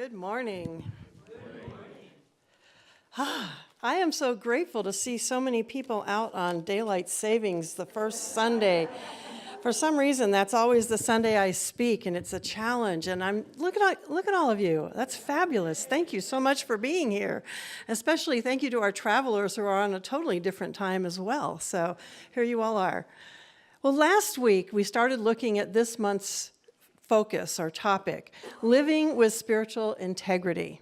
Good morning. I am so grateful to see so many people out on daylight savings the first Sunday. For some reason, that's always the Sunday I speak, and it's a challenge. And look at all of you. That's fabulous. Thank you so much for being here. Especially thank you to our travelers who are on a totally different time as well. So here you all are. Well, last week we started looking at this month's focus or topic, living with spiritual integrity.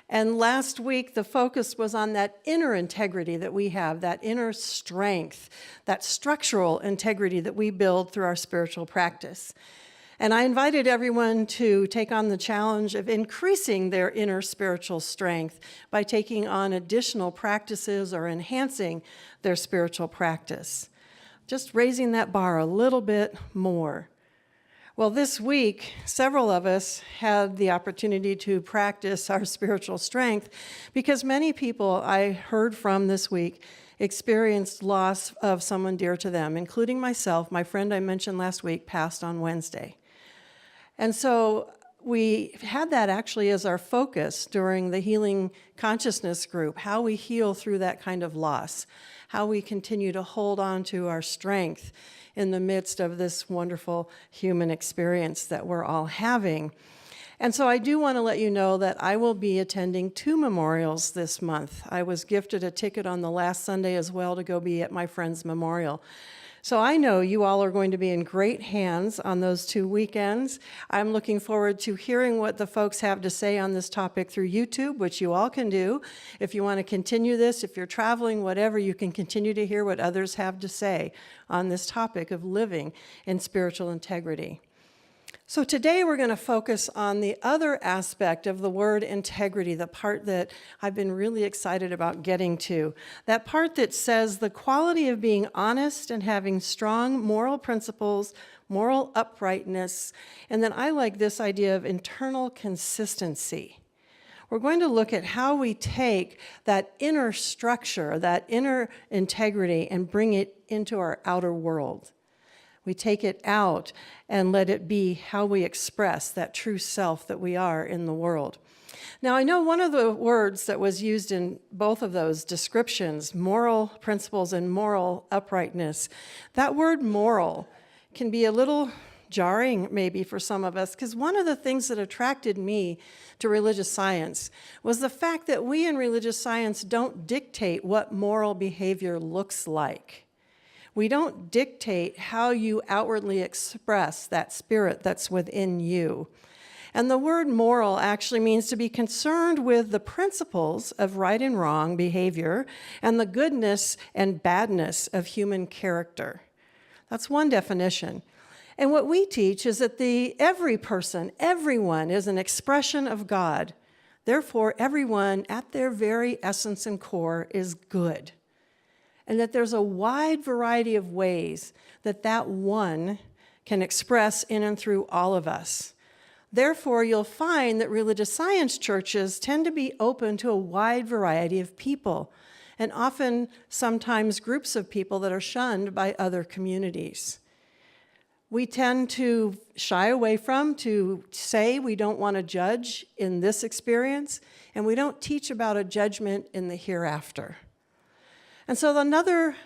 And last week, the focus was on that inner integrity that we have, that inner strength, that structural integrity that we build through our spiritual practice. And I invited everyone to take on the challenge of increasing their inner spiritual strength by taking on additional practices or enhancing their spiritual practice. Just raising that bar a little bit more. Well, this week, several of us had the opportunity to practice our spiritual strength because many people I heard from this week experienced loss of someone dear to them, including myself. My friend I mentioned last week passed on Wednesday. And so we had that actually as our focus during the Healing Consciousness group, how we heal through that kind of loss, how we continue to hold on to our strength in the midst of this wonderful human experience that we're all having. And so I do want to let you know that I will be attending 2 memorials this month. I was gifted a ticket on the last Sunday as well to go be at my friend's memorial. So I know you all are going to be in great hands on those 2 weekends. I'm looking forward to hearing what the folks have to say on this topic through YouTube, which you all can do. If you want to continue this, if you're traveling, whatever, you can continue to hear what others have to say on this topic of living in spiritual integrity. So today we're going to focus on the other aspect of the word integrity, the part that I've been really excited about getting to. That part that says the quality of being honest and having strong moral principles, moral uprightness, and then I like this idea of internal consistency. We're going to look at how we take that inner structure, that inner integrity, and bring it into our outer world. We take it out and let it be how we express that true self that we are in the world. Now, I know one of the words that was used in both of those descriptions, moral principles and moral uprightness, that word moral can be a little jarring maybe for some of us, because one of the things that attracted me to religious science was the fact that we in religious science don't dictate what moral behavior looks like. We don't dictate how you outwardly express that spirit that's within you. And the word moral actually means to be concerned with the principles of right and wrong behavior and the goodness and badness of human character. That's one definition. And what we teach is that every person, everyone is an expression of God. Therefore, everyone at their very essence and core is good. And that there's a wide variety of ways that one can express in and through all of us. Therefore, you'll find that religious science churches tend to be open to a wide variety of people, and often sometimes groups of people that are shunned by other communities. We tend to shy away from, to say we don't want to judge in this experience, and we don't teach about a judgment in the hereafter. And so another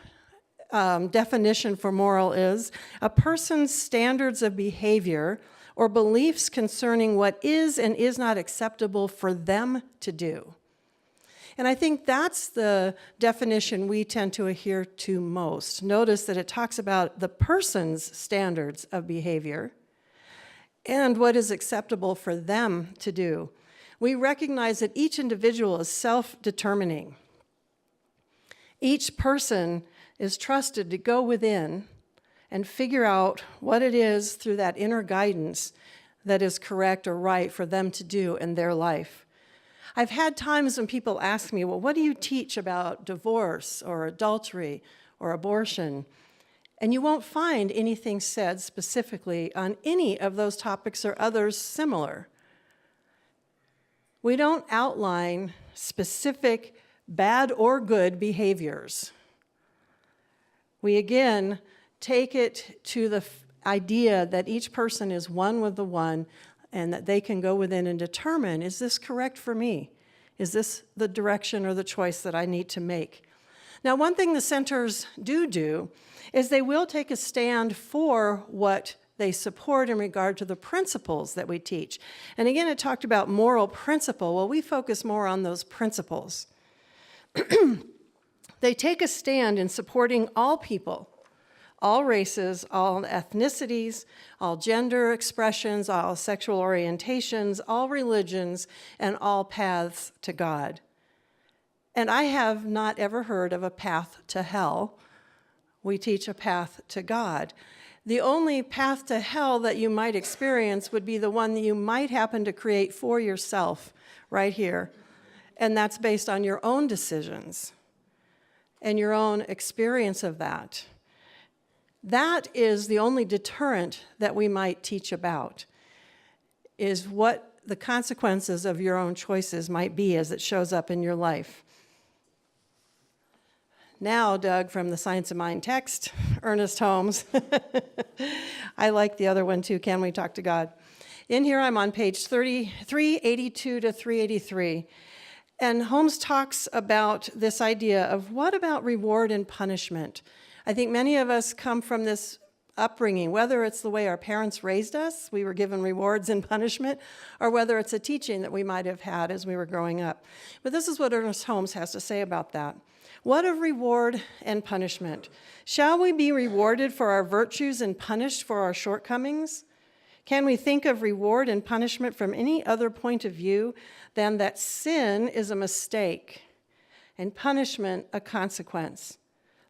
definition for moral is a person's standards of behavior or beliefs concerning what is and is not acceptable for them to do. And I think that's the definition we tend to adhere to most. Notice that it talks about the person's standards of behavior and what is acceptable for them to do. We recognize that each individual is self-determining. Each person is trusted to go within and figure out what it is through that inner guidance that is correct or right for them to do in their life. I've had times when people ask me, well, what do you teach about divorce or adultery or abortion? And you won't find anything said specifically on any of those topics or others similar. We don't outline specific bad or good behaviors. We again take it to the idea that each person is one with the one, and that they can go within and determine, is this correct for me? Is this the direction or the choice that I need to make? Now, one thing the centers do is they will take a stand for what they support in regard to the principles that we teach. And again, it talked about moral principle. Well, we focus more on those principles. They take a stand in supporting all people, all races, all ethnicities, all gender expressions, all sexual orientations, all religions, and all paths to God. And I have not ever heard of a path to hell. We teach a path to God. The only path to hell that you might experience would be the one that you might happen to create for yourself right here. And that's based on your own decisions and your own experience of that. That is the only deterrent that we might teach about, is what the consequences of your own choices might be as it shows up in your life. Now, Doug, from the Science of Mind text, Ernest Holmes. I like the other one too, Can We Talk to God? In here, I'm on page 382 to 383. And Holmes talks about this idea of what about reward and punishment? I think many of us come from this upbringing, whether it's the way our parents raised us, we were given rewards and punishment, or whether it's a teaching that we might have had as we were growing up. But this is what Ernest Holmes has to say about that. What of reward and punishment? Shall we be rewarded for our virtues and punished for our shortcomings? Can we think of reward and punishment from any other point of view than that sin is a mistake and punishment a consequence?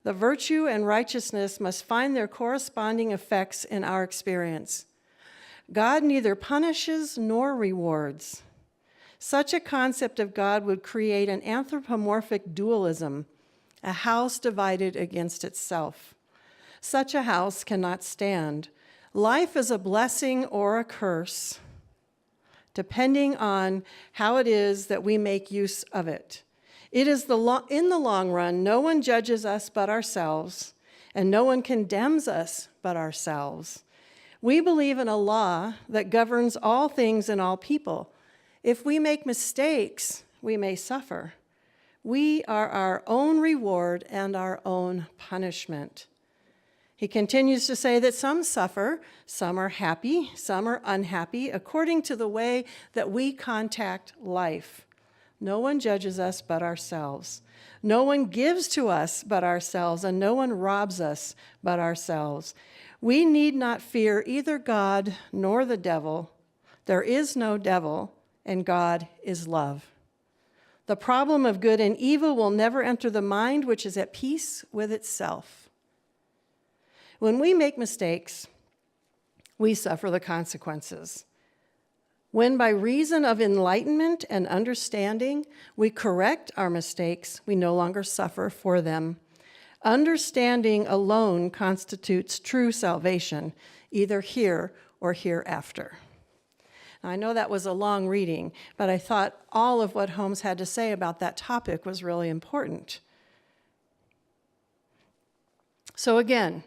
The virtue and righteousness must find their corresponding effects in our experience. God neither punishes nor rewards. Such a concept of God would create an anthropomorphic dualism, a house divided against itself. Such a house cannot stand. Life is a blessing or a curse, depending on how it is that we make use of it. It is in the long run, no one judges us but ourselves, and no one condemns us but ourselves. We believe in a law that governs all things and all people. If we make mistakes, we may suffer. We are our own reward and our own punishment. He continues to say that some suffer, some are happy, some are unhappy, according to the way that we contact life. No one judges us but ourselves. No one gives to us but ourselves, and no one robs us but ourselves. We need not fear either God nor the devil. There is no devil, and God is love. The problem of good and evil will never enter the mind, which is at peace with itself. When we make mistakes, we suffer the consequences. When by reason of enlightenment and understanding, we correct our mistakes, we no longer suffer for them. Understanding alone constitutes true salvation, either here or hereafter. Now, I know that was a long reading, but I thought all of what Holmes had to say about that topic was really important. So again,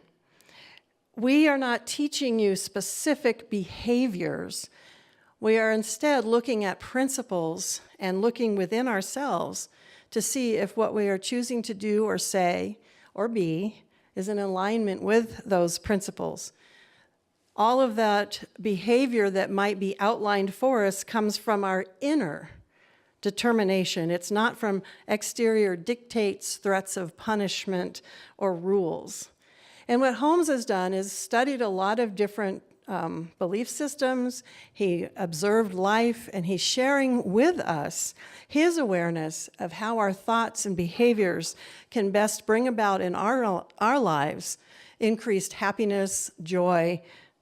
we are not teaching you specific behaviors. We are instead looking at principles and looking within ourselves to see if what we are choosing to do or say or be is in alignment with those principles. All of that behavior that might be outlined for us comes from our inner determination. It's not from exterior dictates, threats of punishment, or rules. And what Holmes has done is studied a lot of different belief systems. He observed life, and he's sharing with us his awareness of how our thoughts and behaviors can best bring about in our lives increased happiness, joy,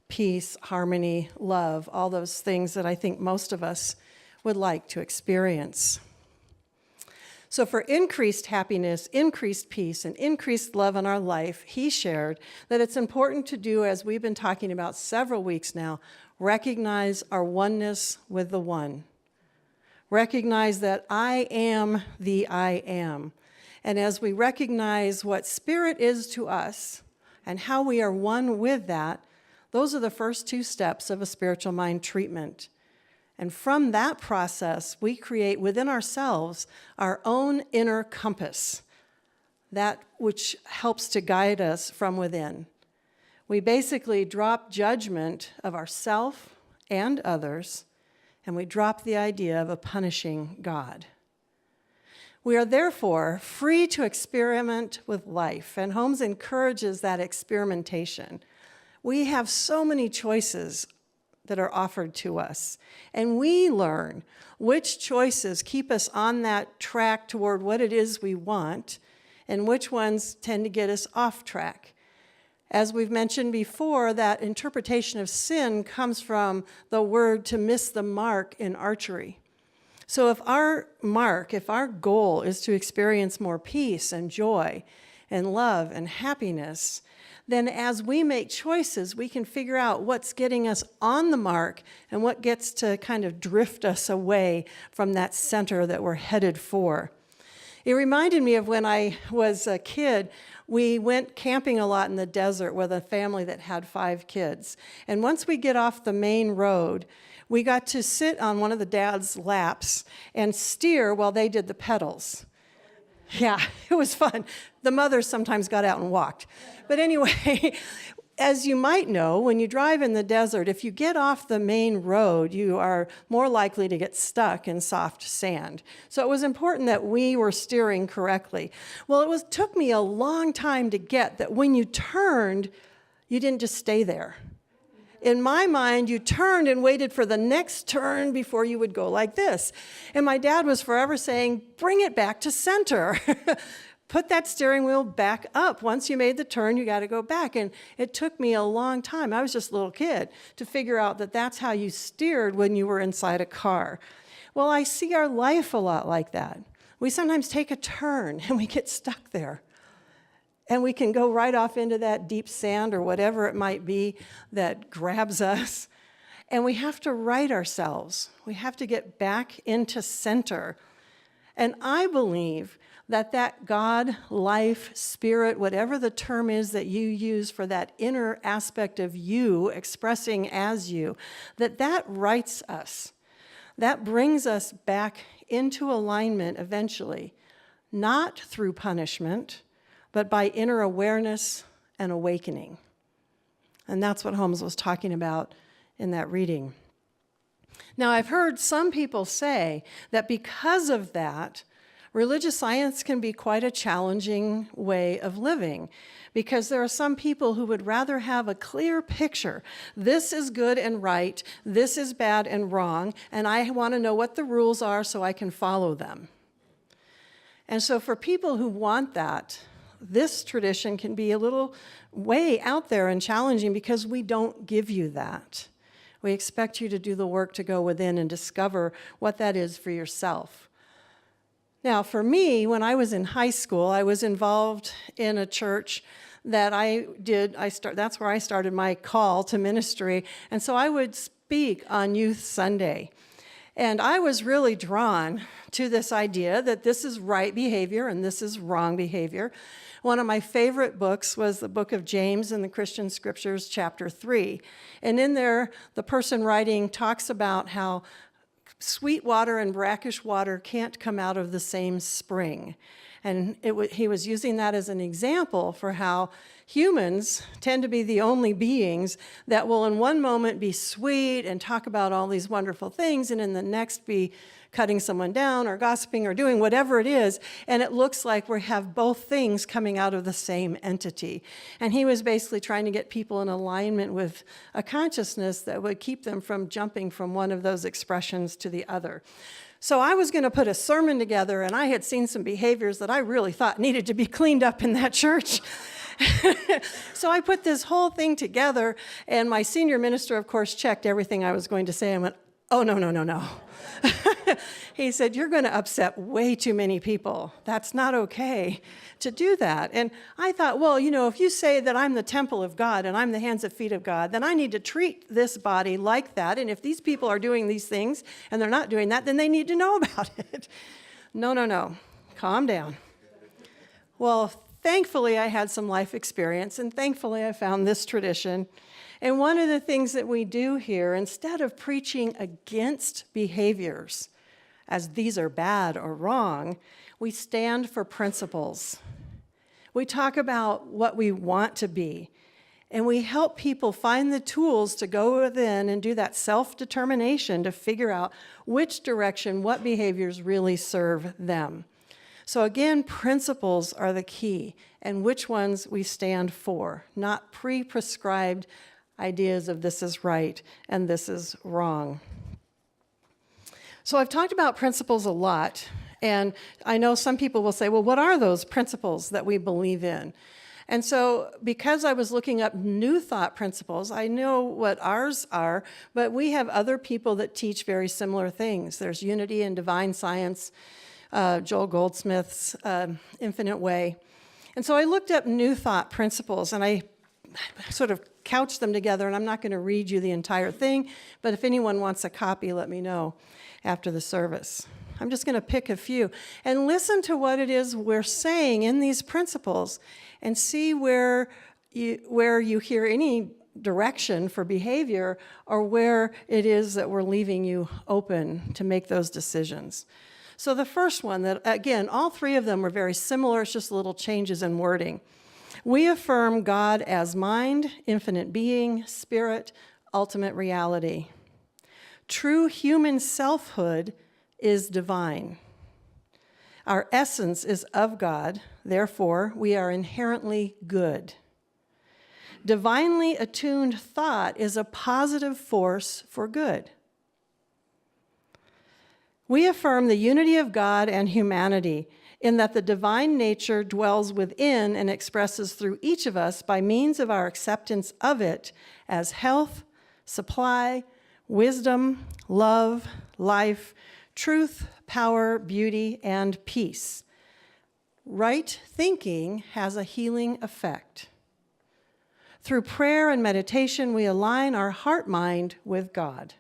peace, harmony, love, all those things that I think most of us would like to experience. So for increased happiness, increased peace, and increased love in our life, he shared that it's important to do, as we've been talking about several weeks now, recognize our oneness with the One. Recognize that I am the I am. And as we recognize what spirit is to us and how we are one with that, those are the first two steps of a spiritual mind treatment. And from that process, we create within ourselves our own inner compass, that which helps to guide us from within. We basically drop judgment of ourself and others, and we drop the idea of a punishing God. We are therefore free to experiment with life, and Holmes encourages that experimentation. We have so many choices that are offered to us, and we learn which choices keep us on that track toward what it is we want, and which ones tend to get us off track. As we've mentioned before, that interpretation of sin comes from the word to miss the mark in archery. So if our goal is to experience more peace and joy and love and happiness, then as we make choices, we can figure out what's getting us on the mark and what gets to kind of drift us away from that center that we're headed for. It reminded me of when I was a kid. We went camping a lot in the desert with a family that had 5 kids. And once we get off the main road, we got to sit on one of the dad's laps and steer while they did the pedals. Yeah, it was fun. The mothers sometimes got out and walked. But anyway, as you might know, when you drive in the desert, if you get off the main road, you are more likely to get stuck in soft sand. So it was important that we were steering correctly. Well, it took me a long time to get that when you turned, you didn't just stay there. In my mind, you turned and waited for the next turn before you would go like this. And my dad was forever saying, bring it back to center. Put that steering wheel back up. Once you made the turn, you got to go back. And it took me a long time. I was just a little kid to figure out that that's how you steered when you were inside a car. Well, I see our life a lot like that. We sometimes take a turn and we get stuck there. And we can go right off into that deep sand or whatever it might be that grabs us. And we have to right ourselves. We have to get back into center. And I believe that God, life, spirit, whatever the term is that you use for that inner aspect of you expressing as you, that rights us. That brings us back into alignment eventually, not through punishment, but by inner awareness and awakening. And that's what Holmes was talking about in that reading. Now, I've heard some people say that because of that, religious science can be quite a challenging way of living, because there are some people who would rather have a clear picture. This is good and right, this is bad and wrong, and I want to know what the rules are so I can follow them. And so for people who want that, this tradition can be a little way out there and challenging because we don't give you that. We expect you to do the work to go within and discover what that is for yourself. Now, for me, when I was in high school, I was involved in a church that that's where I started my call to ministry. And so I would speak on Youth Sunday. And I was really drawn to this idea that this is right behavior and this is wrong behavior. One of my favorite books was the book of James in the Christian Scriptures, chapter 3. And in there, the person writing talks about how sweet water and brackish water can't come out of the same spring. And he was using that as an example for how humans tend to be the only beings that will in one moment be sweet and talk about all these wonderful things, and in the next be cutting someone down or gossiping or doing whatever it is, and it looks like we have both things coming out of the same entity. And he was basically trying to get people in alignment with a consciousness that would keep them from jumping from one of those expressions to the other. So I was going to put a sermon together, and I had seen some behaviors that I really thought needed to be cleaned up in that church. So I put this whole thing together, and my senior minister, of course, checked everything I was going to say and went, oh, no. He said, you're going to upset way too many people. That's not okay to do that. And I thought, well, if you say that I'm the temple of God and I'm the hands and feet of God, then I need to treat this body like that. And if these people are doing these things and they're not doing that, then they need to know about it. No. Calm down. Well, thankfully, I had some life experience, and thankfully, I found this tradition. And one of the things that we do here, instead of preaching against behaviors, as these are bad or wrong, we stand for principles. We talk about what we want to be, and we help people find the tools to go within and do that self-determination to figure out which direction, what behaviors really serve them. So again, principles are the key, and which ones we stand for, not pre-prescribed ideas of this is right and this is wrong. So I've talked about principles a lot, and I know some people will say, well, what are those principles that we believe in? And so because I was looking up New Thought principles, I know what ours are, but we have other people that teach very similar things. There's Unity and Divine Science, Joel Goldsmith's Infinite Way. And so I looked up New Thought principles, and I sort of couched them together, and I'm not going to read you the entire thing, but if anyone wants a copy, let me know after the service. I'm just going to pick a few and listen to what it is we're saying in these principles and see where you hear any direction for behavior or where it is that we're leaving you open to make those decisions. So the first one, that again, all three of them were very similar, it's just little changes in wording. We affirm God as mind, infinite being, spirit, ultimate reality. True human selfhood is divine. Our essence is of God, therefore we are inherently good. Divinely attuned thought is a positive force for good. We affirm the unity of God and humanity in that the divine nature dwells within and expresses through each of us by means of our acceptance of it as health, supply, wisdom, love, life, truth, power, beauty, and peace. Right thinking has a healing effect. Through prayer and meditation, we align our heart-mind with God.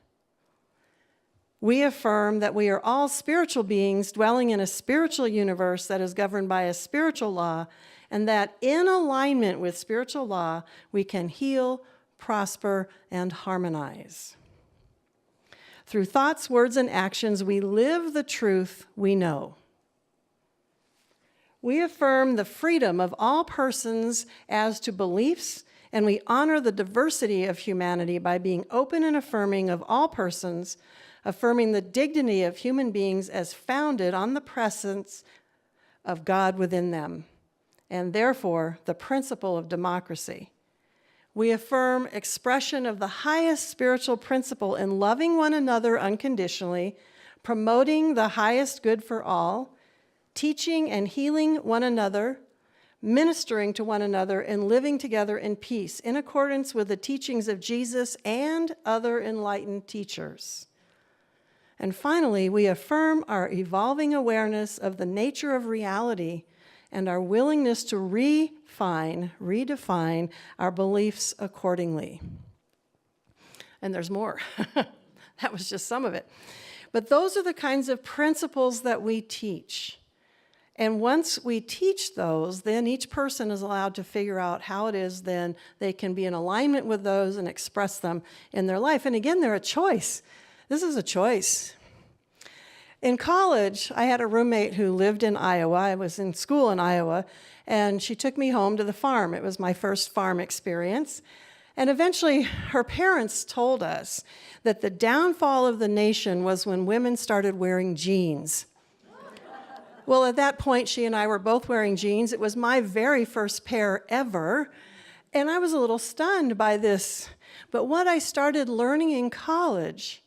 We affirm that we are all spiritual beings dwelling in a spiritual universe that is governed by a spiritual law, and that in alignment with spiritual law, we can heal, prosper, and harmonize. Through thoughts, words, and actions, we live the truth we know. We affirm the freedom of all persons as to beliefs, and we honor the diversity of humanity by being open and affirming of all persons, affirming the dignity of human beings as founded on the presence of God within them, and therefore the principle of democracy. We affirm expression of the highest spiritual principle in loving one another unconditionally, promoting the highest good for all, teaching and healing one another, ministering to one another, and living together in peace in accordance with the teachings of Jesus and other enlightened teachers. And finally, we affirm our evolving awareness of the nature of reality and our willingness to redefine our beliefs accordingly. And there's more. That was just some of it. But those are the kinds of principles that we teach. And once we teach those, then each person is allowed to figure out how it is then they can be in alignment with those and express them in their life. And again, they're a choice. This is a choice. In college, I had a roommate who lived in Iowa. I was in school in Iowa, and she took me home to the farm. It was my first farm experience. And eventually, her parents told us that the downfall of the nation was when women started wearing jeans. Well, at that point, she and I were both wearing jeans. It was my very first pair ever, and I was a little stunned by this. But what I started learning in college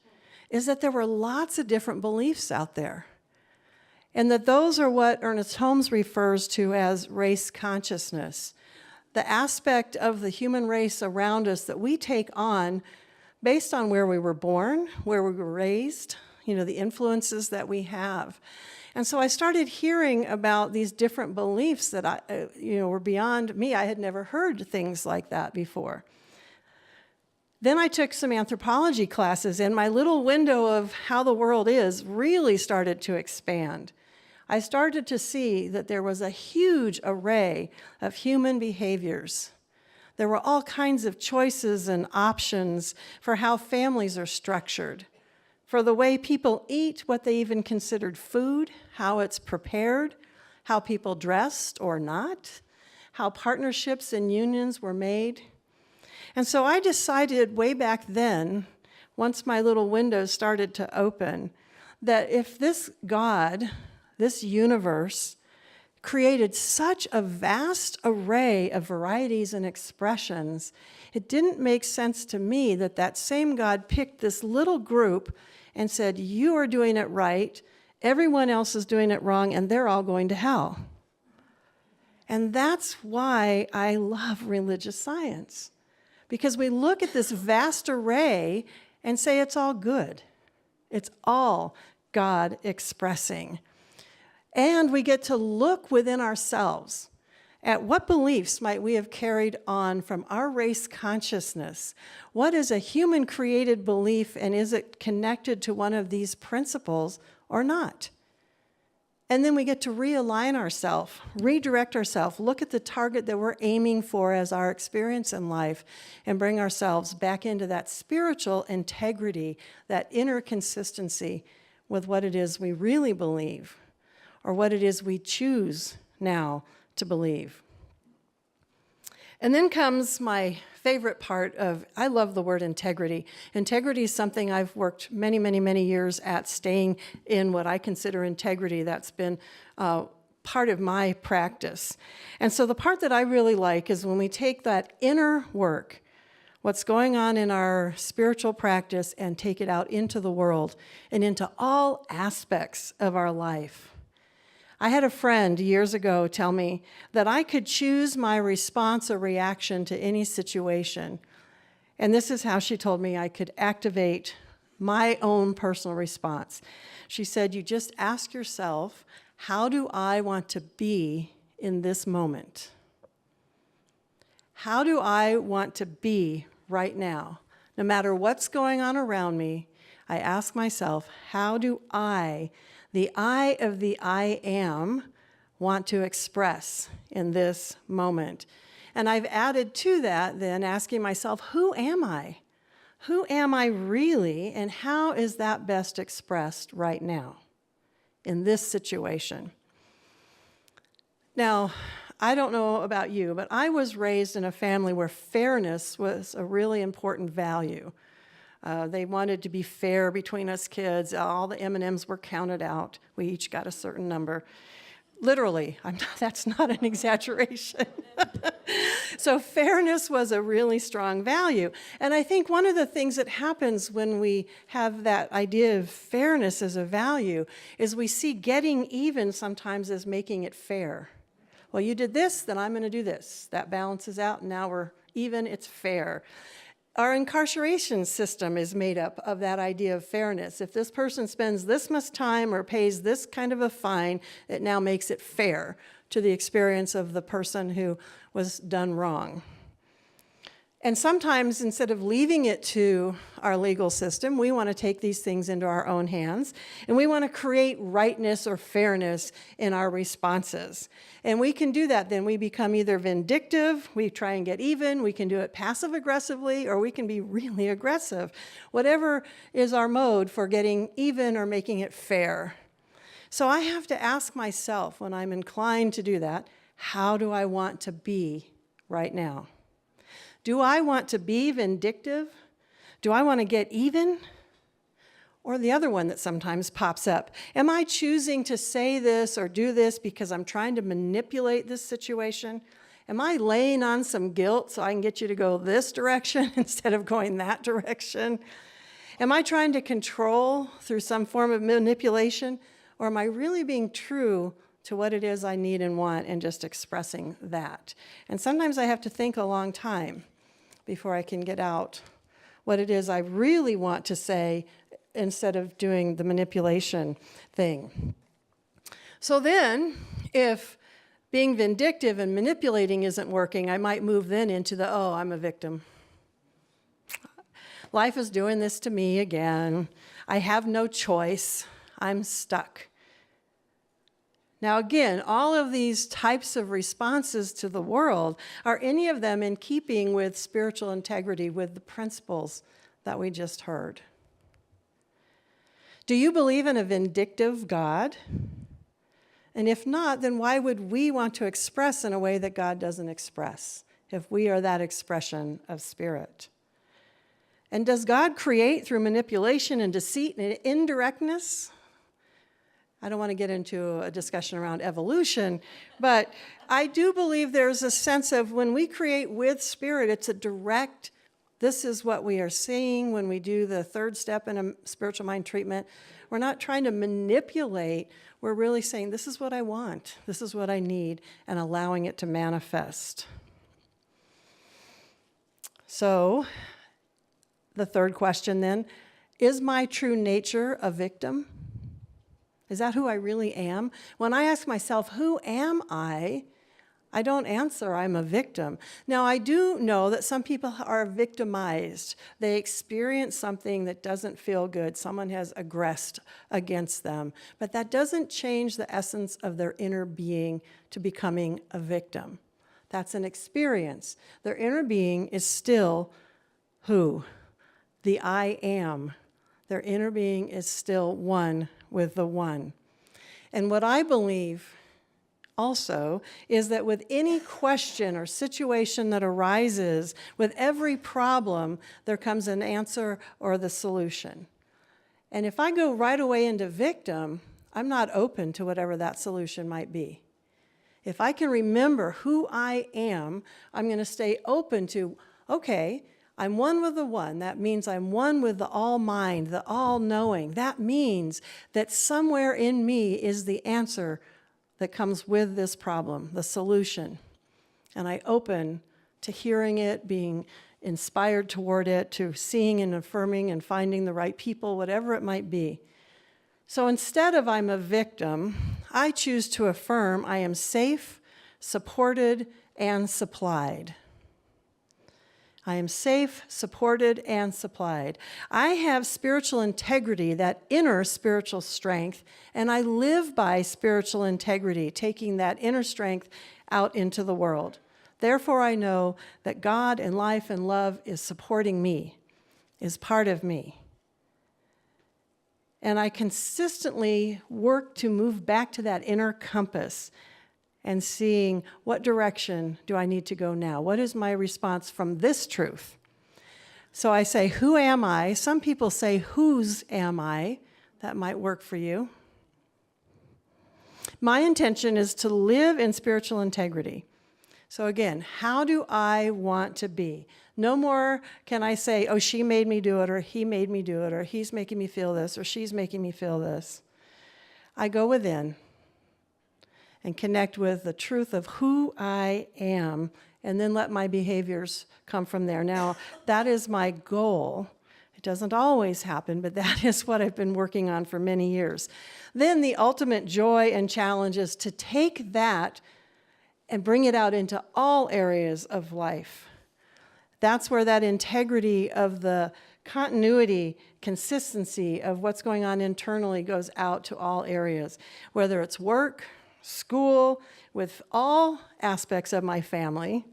is that there were lots of different beliefs out there, and that those are what Ernest Holmes refers to as race consciousness, the aspect of the human race around us that we take on based on where we were born, where we were raised, the influences that we have. And so I started hearing about these different beliefs that were beyond me. I had never heard things like that before. Then I took some anthropology classes, and my little window of how the world is really started to expand. I started to see that there was a huge array of human behaviors. There were all kinds of choices and options for how families are structured, for the way people eat, what they even considered food, how it's prepared, how people dressed or not, how partnerships and unions were made. And so I decided way back then, once my little windows started to open, that if this God, this universe, created such a vast array of varieties and expressions, it didn't make sense to me that that same God picked this little group and said, you are doing it right, everyone else is doing it wrong, and they're all going to hell. And that's why I love religious science, because we look at this vast array and say it's all good. It's all God expressing. And we get to look within ourselves at what beliefs might we have carried on from our race consciousness. What is a human-created belief, and is it connected to one of these principles or not? And then we get to realign ourselves, redirect ourselves, look at the target that we're aiming for as our experience in life, and bring ourselves back into that spiritual integrity, that inner consistency with what it is we really believe, or what it is we choose now to believe. And then comes my favorite part of, I love the word integrity. Integrity is something I've worked many, many, many years at, staying in what I consider integrity. That's been part of my practice. And so the part that I really like is when we take that inner work, what's going on in our spiritual practice, and take it out into the world and into all aspects of our life. I had a friend years ago tell me that I could choose my response or reaction to any situation. And this is how she told me I could activate my own personal response. She said, you just ask yourself, how do I want to be in this moment? How do I want to be right now? No matter what's going on around me, I ask myself, how do I, the I of the I am, want to express in this moment? And I've added to that then asking myself, who am I? Who am I really, and how is that best expressed right now in this situation? Now, I don't know about you, but I was raised in a family where fairness was a really important value. They wanted to be fair between us kids. All the M&Ms were counted out. We each got a certain number. Literally, that's not an exaggeration. So fairness was a really strong value. And I think one of the things that happens when we have that idea of fairness as a value is we see getting even sometimes as making it fair. Well, you did this, then I'm going to do this. That balances out, and now we're even, it's fair. Our incarceration system is made up of that idea of fairness. If this person spends this much time or pays this kind of a fine, it now makes it fair to the experience of the person who was done wrong. And sometimes, instead of leaving it to our legal system, we want to take these things into our own hands, and we want to create rightness or fairness in our responses. And we can do that then. We become either vindictive, we try and get even, we can do it passive-aggressively, or we can be really aggressive. Whatever is our mode for getting even or making it fair. So I have to ask myself, when I'm inclined to do that, how do I want to be right now? Do I want to be vindictive? Do I want to get even? Or the other one that sometimes pops up. Am I choosing to say this or do this because I'm trying to manipulate this situation? Am I laying on some guilt so I can get you to go this direction instead of going that direction? Am I trying to control through some form of manipulation? Or am I really being true to what it is I need and want and just expressing that? And sometimes I have to think a long time before I can get out what it is I really want to say instead of doing the manipulation thing. So then, if being vindictive and manipulating isn't working, I might move then into the, oh, I'm a victim. Life is doing this to me again. I have no choice. I'm stuck. Now again, all of these types of responses to the world, are any of them in keeping with spiritual integrity, with the principles that we just heard? Do you believe in a vindictive God? And if not, then why would we want to express in a way that God doesn't express, if we are that expression of spirit? And does God create through manipulation and deceit and indirectness? I don't want to get into a discussion around evolution, but I do believe there's a sense of when we create with spirit, it's a direct, this is what we are seeing when we do the third step in a spiritual mind treatment. We're not trying to manipulate. We're really saying, this is what I want, this is what I need, and allowing it to manifest. So, the third question then, is my true nature a victim? Is that who I really am? When I ask myself, who am I don't answer, I'm a victim. Now, I do know that some people are victimized. They experience something that doesn't feel good. Someone has aggressed against them. But that doesn't change the essence of their inner being to becoming a victim. That's an experience. Their inner being is still who? The I am. Their inner being is still one with the one. And what I believe also is that with any question or situation that arises, with every problem, there comes an answer or the solution. And if I go right away into victim, I'm not open to whatever that solution might be. If I can remember who I am, I'm going to stay open to, okay, I'm one with the one. That means I'm one with the all-mind, the all-knowing. That means that somewhere in me is the answer that comes with this problem, the solution. And I open to hearing it, being inspired toward it, to seeing and affirming and finding the right people, whatever it might be. So instead of I'm a victim, I choose to affirm I am safe, supported, and supplied. I am safe, supported, and supplied. I have spiritual integrity, that inner spiritual strength, and I live by spiritual integrity, taking that inner strength out into the world. Therefore, I know that God and life and love is supporting me, is part of me. And I consistently work to move back to that inner compass and seeing what direction do I need to go now? What is my response from this truth? So I say, who am I? Some people say, whose am I? That might work for you. My intention is to live in spiritual integrity. So again, how do I want to be? No more can I say, oh, she made me do it, or he made me do it, or he's making me feel this, or she's making me feel this. I go within and connect with the truth of who I am, and then let my behaviors come from there. Now, that is my goal. It doesn't always happen, but that is what I've been working on for many years. Then the ultimate joy and challenge is to take that and bring it out into all areas of life. That's where that integrity of the continuity, consistency of what's going on internally goes out to all areas, whether it's work, school, with all aspects of my family,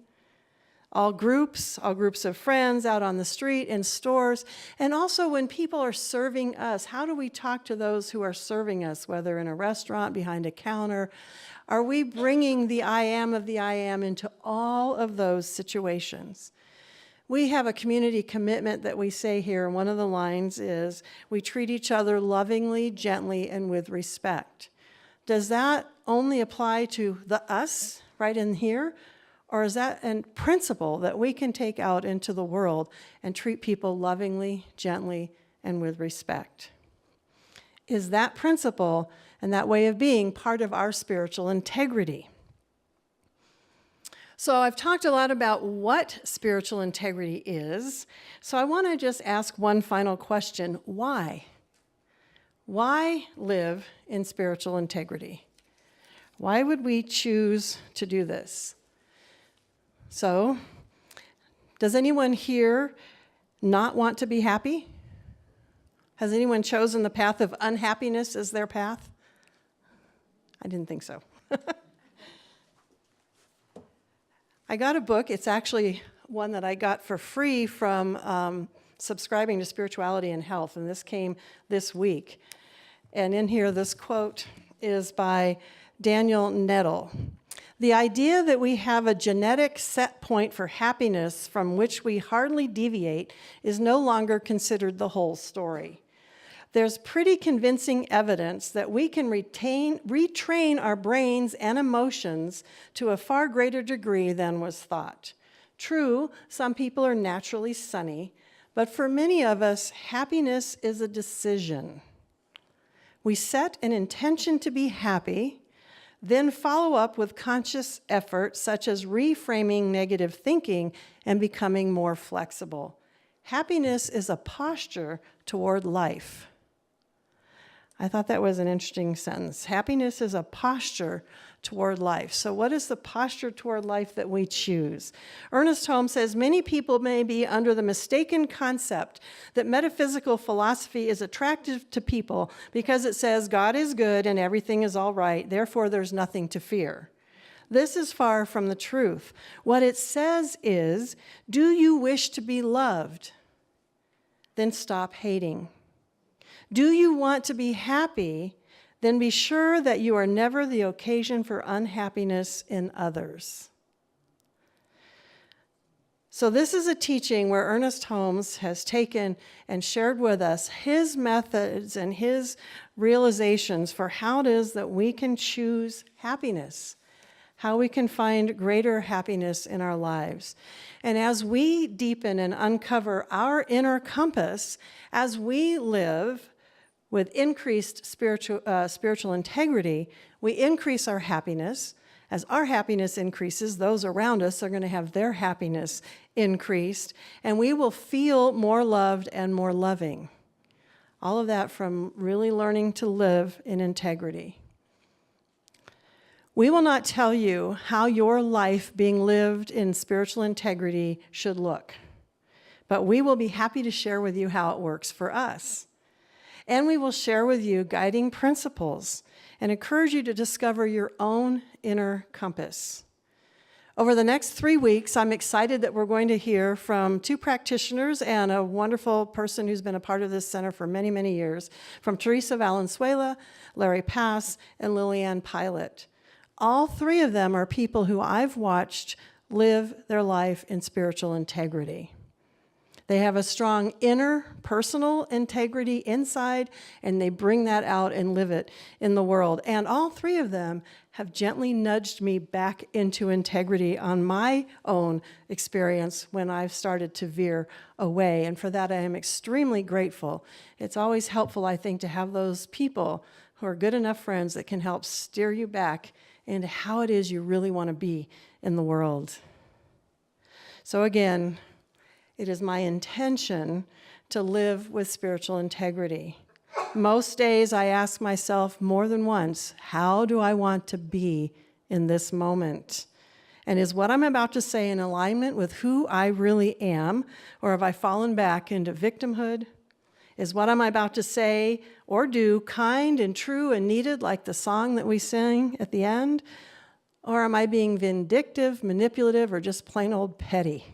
all groups of friends, out on the street, in stores, and also when people are serving us, how do we talk to those who are serving us, whether in a restaurant, behind a counter? Are we bringing the I am of the I am into all of those situations? We have a community commitment that we say here, and one of the lines is, we treat each other lovingly, gently, and with respect. Does that only apply to the us right in here? Or is that a principle that we can take out into the world and treat people lovingly, gently, and with respect? Is that principle and that way of being part of our spiritual integrity? So I've talked a lot about what spiritual integrity is. So I want to just ask one final question. Why? Why live in spiritual integrity? Why would we choose to do this? So, does anyone here not want to be happy? Has anyone chosen the path of unhappiness as their path? I didn't think so. I got a book. It's actually one that I got for free from subscribing to Spirituality and Health, and this came this week. And in here, this quote is by Daniel Nettle. The idea that we have a genetic set point for happiness from which we hardly deviate is no longer considered the whole story. There's pretty convincing evidence that we can retrain our brains and emotions to a far greater degree than was thought. True, some people are naturally sunny, but for many of us, happiness is a decision. We set an intention to be happy, then follow up with conscious effort, such as reframing negative thinking and becoming more flexible. Happiness is a posture toward life. I thought that was an interesting sentence. Happiness is a posture toward life. So what is the posture toward life that we choose? Ernest Holmes says, many people may be under the mistaken concept that metaphysical philosophy is attractive to people because it says God is good and everything is all right, therefore there's nothing to fear. This is far from the truth. What it says is, do you wish to be loved? Then stop hating. Do you want to be happy? Then be sure that you are never the occasion for unhappiness in others. So this is a teaching where Ernest Holmes has taken and shared with us his methods and his realizations for how it is that we can choose happiness, how we can find greater happiness in our lives. And as we deepen and uncover our inner compass, as we live with increased spiritual integrity, we increase our happiness. As our happiness increases, those around us are going to have their happiness increased, and we will feel more loved and more loving. All of that from really learning to live in integrity. We will not tell you how your life being lived in spiritual integrity should look, but we will be happy to share with you how it works for us. And we will share with you guiding principles and encourage you to discover your own inner compass. Over the next 3 weeks, I'm excited that we're going to hear from 2 practitioners and a wonderful person who's been a part of this center for many, many years, from Teresa Valenzuela, Larry Pass, and Lillian Pilot. All 3 of them are people who I've watched live their life in spiritual integrity. They have a strong inner personal integrity inside, and they bring that out and live it in the world. And all 3 of them have gently nudged me back into integrity on my own experience when I've started to veer away. And for that, I am extremely grateful. It's always helpful, I think, to have those people who are good enough friends that can help steer you back into how it is you really want to be in the world. So again, it is my intention to live with spiritual integrity. Most days I ask myself more than once, how do I want to be in this moment? And is what I'm about to say in alignment with who I really am, or have I fallen back into victimhood? Is what I'm about to say or do kind and true and needed, like the song that we sing at the end? Or am I being vindictive, manipulative, or just plain old petty?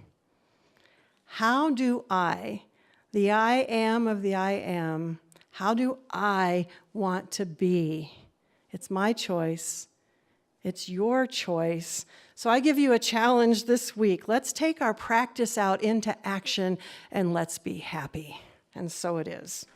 How do I, the I am of the I am, how do I want to be? It's my choice. It's your choice. So I give you a challenge this week. Let's take our practice out into action and let's be happy. And so it is.